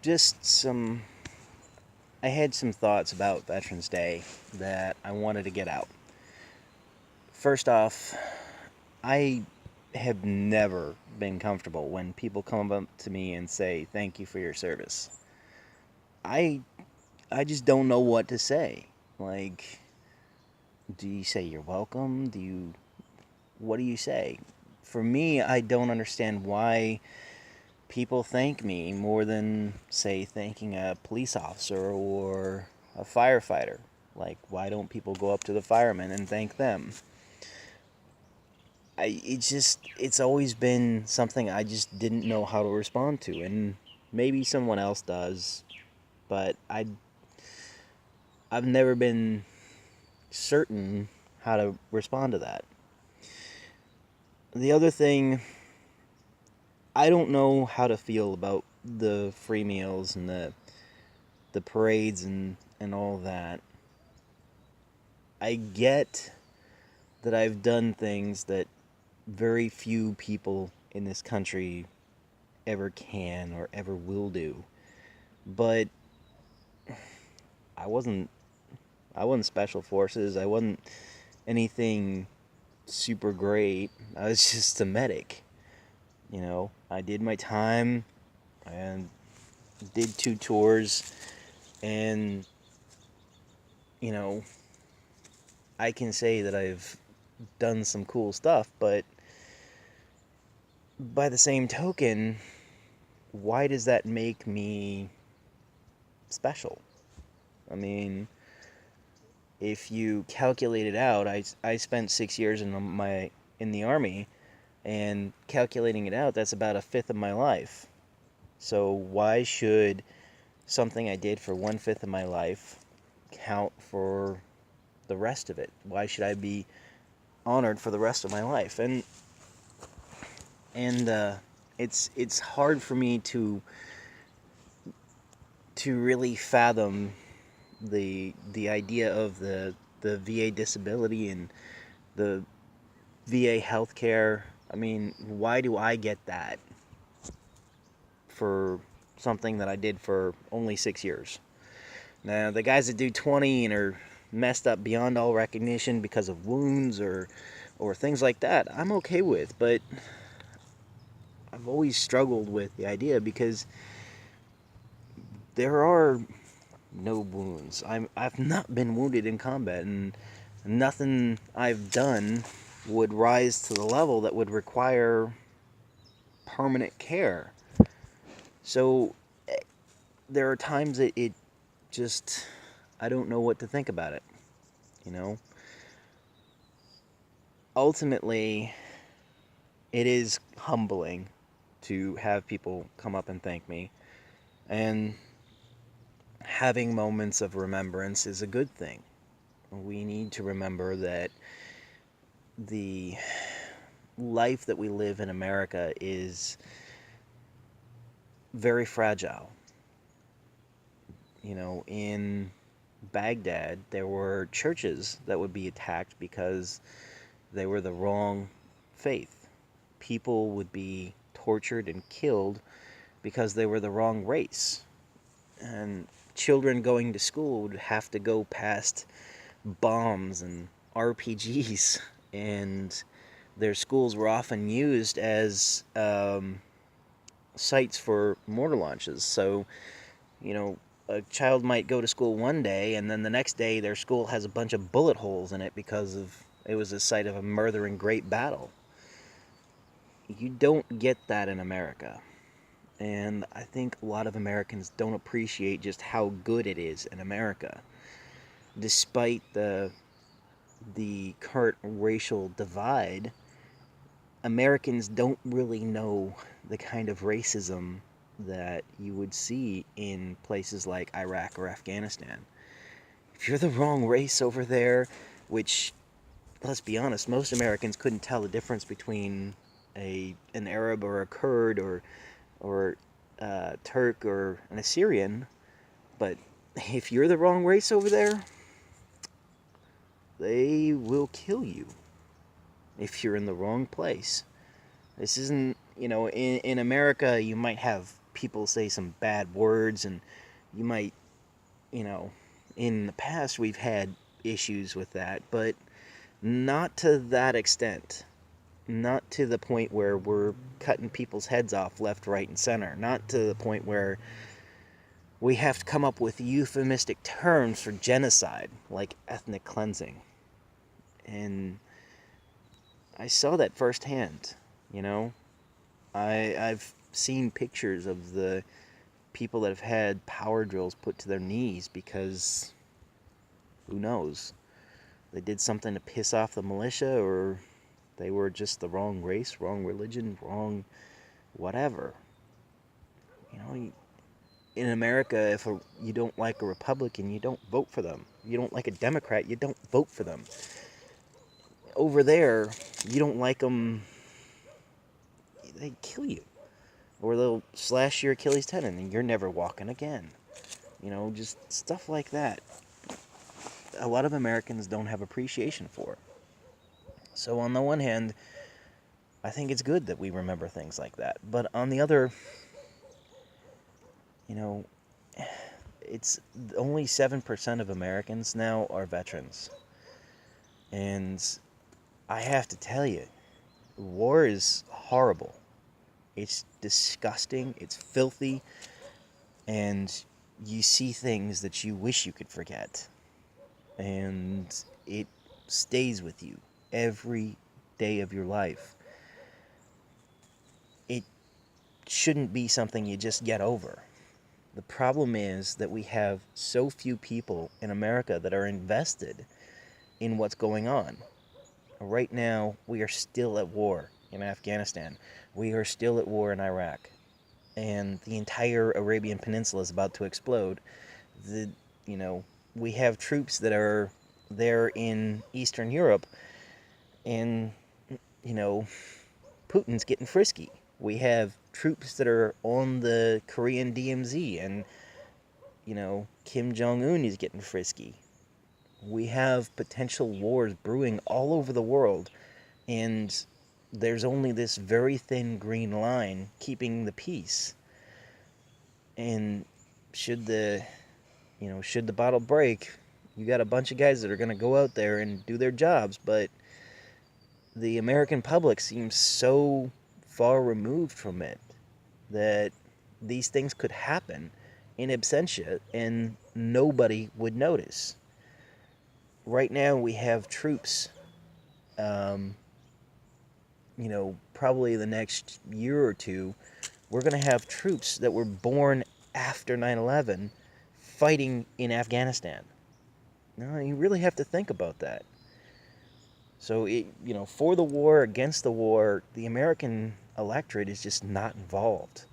just some. I had some thoughts about Veterans Day that I wanted to get out. First off, I have never been comfortable when people come up to me and say thank you for your service. I I just don't know what to say. Like, do you say you're welcome? What do you say? For me, I don't understand why people thank me more than, say, thanking a police officer or a firefighter. Like, why don't people go up to the firemen and thank them? It's always been something I just didn't know how to respond to, and maybe someone else does, but I've never been certain how to respond to that. The other thing, I don't know how to feel about the free meals and the parades and all that. I get that I've done things that very few people in this country ever can or ever will do. But I wasn't I wasn't special forces. I wasn't anything super great. I was just a medic. I did my time and did 2 tours, and you know, I can say that I've done some cool stuff, but by the same token, why does that make me special? I mean, if you calculate it out, I spent 6 years in the army, and calculating it out, that's about a fifth of my life. So why should something I did for 1/5 of my life count for the rest of it? Why should I be honored for the rest of my life? And it's hard for me to really fathom the idea of the VA disability and the VA healthcare. I mean, why do I get that for something that I did for only 6 years? Now, the guys that do 20 and are messed up beyond all recognition because of wounds or things like that, I'm okay with, but I've always struggled with the idea because there are no wounds. I've not been wounded in combat, and nothing I've done would rise to the level that would require permanent care. So there are times that it just, I don't know what to think about it, you know? Ultimately, it is humbling to have people come up and thank me, and having moments of remembrance is a good thing. We need to remember that the life that we live in America is very fragile. In Baghdad, there were churches that would be attacked because they were the wrong faith. People would be tortured and killed because they were the wrong race. And children going to school would have to go past bombs and RPGs, and their schools were often used as sites for mortar launches. So, a child might go to school one day, and then the next day their school has a bunch of bullet holes in it because it was a site of a murdering great battle. You don't get that in America. And I think a lot of Americans don't appreciate just how good it is in America. Despite the current racial divide, Americans don't really know the kind of racism that you would see in places like Iraq or Afghanistan. If you're the wrong race over there, which, let's be honest, most Americans couldn't tell the difference between an Arab or a Kurd or Turk or an Assyrian, but if you're the wrong race over there, they will kill you if you're in the wrong place. This isn't, in America, you might have people say some bad words, and you might, you know, in the past we've had issues with that, but not to that extent. Not to the point where we're cutting people's heads off left, right, and center. Not to the point where we have to come up with euphemistic terms for genocide, like ethnic cleansing. And I saw that firsthand, you know? I've seen pictures of the people that have had power drills put to their knees because, who knows, they did something to piss off the militia, or they were just the wrong race, wrong religion, wrong whatever. You know, in America, if you don't like a Republican, you don't vote for them. You don't like a Democrat, you don't vote for them. Over there, you don't like them, they kill you. Or they'll slash your Achilles tendon and you're never walking again. You know, just stuff like that. A lot of Americans don't have appreciation for it. So on the one hand, I think it's good that we remember things like that. But on the other, you know, it's only 7% of Americans now are veterans. And I have to tell you, war is horrible. It's disgusting, it's filthy, and you see things that you wish you could forget. And it stays with you every day of your life. It shouldn't be something you just get over. The problem is that we have so few people in America that are invested in what's going on. Right now, we are still at war in Afghanistan. We are still at war in Iraq. And the entire Arabian Peninsula is about to explode. We have troops that are there in Eastern Europe, and, Putin's getting frisky. We have troops that are on the Korean DMZ, and, Kim Jong-un is getting frisky. We have potential wars brewing all over the world, and there's only this very thin green line keeping the peace. And should the bottle break, you got a bunch of guys that are going to go out there and do their jobs, but the American public seems so far removed from it that these things could happen in absentia and nobody would notice. Right now we have troops, probably the next year or two, we're going to have troops that were born after 9/11 fighting in Afghanistan. Now, you really have to think about that. So, for the war, against the war, the American electorate is just not involved.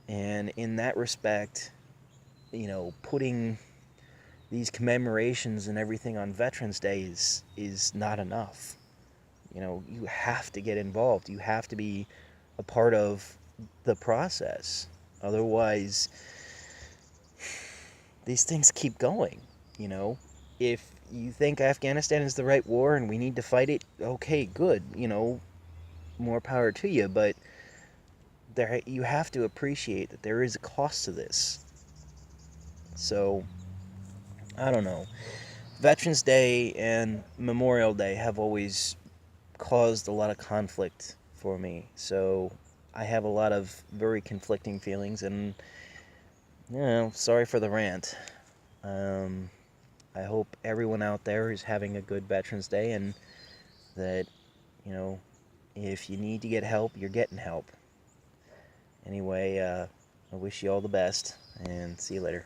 And in that respect, putting these commemorations and everything on Veterans Day is not enough. You have to get involved. You have to be a part of the process. Otherwise, these things keep going. If you think Afghanistan is the right war and we need to fight it, okay, good. More power to you. But you have to appreciate that there is a cost to this. So, I don't know. Veterans Day and Memorial Day have always caused a lot of conflict for me. So I have a lot of very conflicting feelings, and sorry for the rant. I hope everyone out there is having a good Veterans Day, and that, if you need to get help, you're getting help. Anyway, I wish you all the best, and see you later.